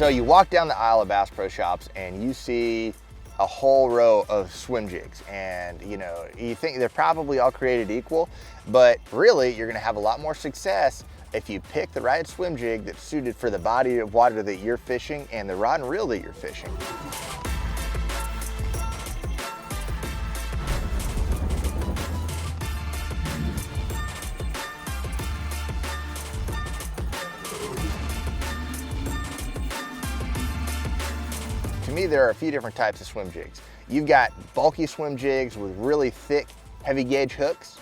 So you walk down the aisle of Bass Pro Shops and you see a whole row of swim jigs, and you think they're probably all created equal, but really you're gonna have a lot more success if you pick the right swim jig that's suited for the body of water that you're fishing and the rod and reel that you're fishing. To me, there are a few different types of swim jigs. You've got bulky swim jigs with really thick, heavy gauge hooks.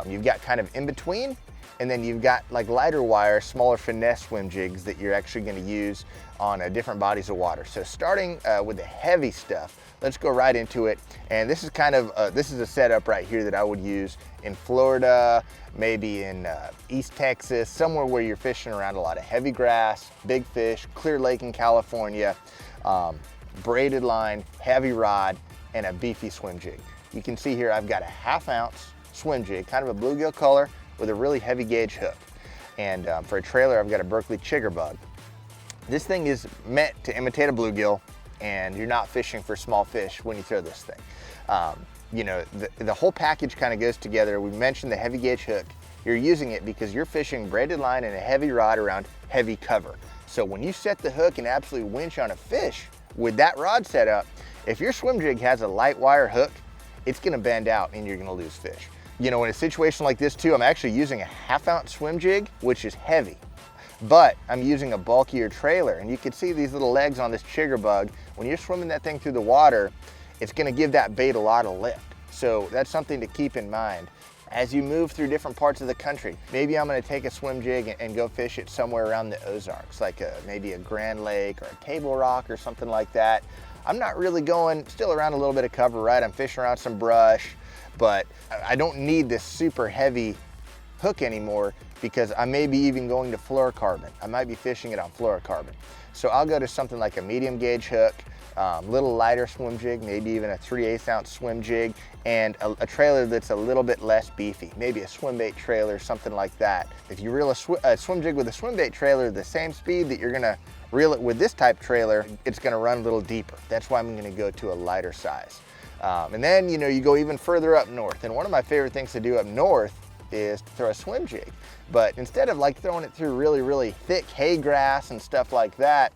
You've got kind of in between, and then you've got like lighter wire, smaller finesse swim jigs that you're actually gonna use on different bodies of water. So starting with the heavy stuff, let's go right into it. And this is kind of, this is a setup right here that I would use in Florida, maybe in East Texas, somewhere where you're fishing around a lot of heavy grass, big fish, clear lake in California. Braided line, heavy rod, and a beefy swim jig. You can see here I've got a 1/2 ounce swim jig, kind of a bluegill color with a really heavy gauge hook. And for a trailer, I've got a Berkeley chigger bug. This thing is meant to imitate a bluegill, and you're not fishing for small fish when you throw this thing. The whole package kind of goes together. We mentioned the heavy gauge hook. You're using it because you're fishing braided line and a heavy rod around heavy cover. So when you set the hook and absolutely winch on a fish with that rod setup, if your swim jig has a light wire hook, it's gonna bend out and you're gonna lose fish. In a situation like this too, I'm actually using a 1/2 ounce swim jig, which is heavy, but I'm using a bulkier trailer. And you can see these little legs on this chigger bug. When you're swimming that thing through the water, it's gonna give that bait a lot of lift. So that's something to keep in mind. As you move through different parts of the country, maybe I'm gonna take a swim jig and go fish it somewhere around the Ozarks, like maybe a Grand Lake or a Table Rock or something like that. I'm not really going, still around a little bit of cover, right? I'm fishing around some brush, but I don't need this super heavy hook anymore because I may be even going to fluorocarbon. I might be fishing it on fluorocarbon. So I'll go to something like a medium gauge hook, little lighter swim jig, maybe even a 3/8 ounce swim jig, and a trailer that's a little bit less beefy, maybe a swim bait trailer, something like that. If you reel a swim jig with a swim bait trailer the same speed that you're gonna reel it with this type trailer, it's gonna run a little deeper. That's why I'm gonna go to a lighter size. And then you go even further up north. And one of my favorite things to do up north is to throw a swim jig. But instead of like throwing it through really, really thick hay grass and stuff like that,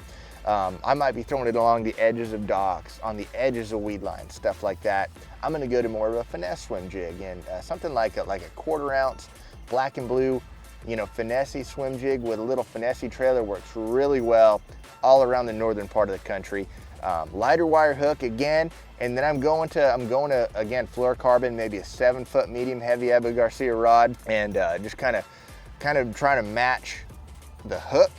I might be throwing it along the edges of docks, on the edges of weed lines, stuff like that. I'm gonna go to more of a finesse swim jig, and something like a 1/4 ounce black and blue, finesse swim jig with a little finesse trailer works really well all around the northern part of the country. Lighter wire hook again, and then I'm going to again fluorocarbon, maybe a 7-foot medium heavy Abu Garcia rod, and just kind of trying to match the hook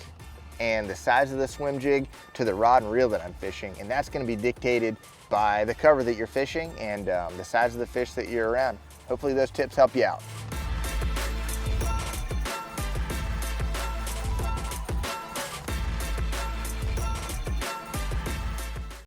and the size of the swim jig to the rod and reel that I'm fishing. And that's gonna be dictated by the cover that you're fishing and the size of the fish that you're around. Hopefully those tips help you out.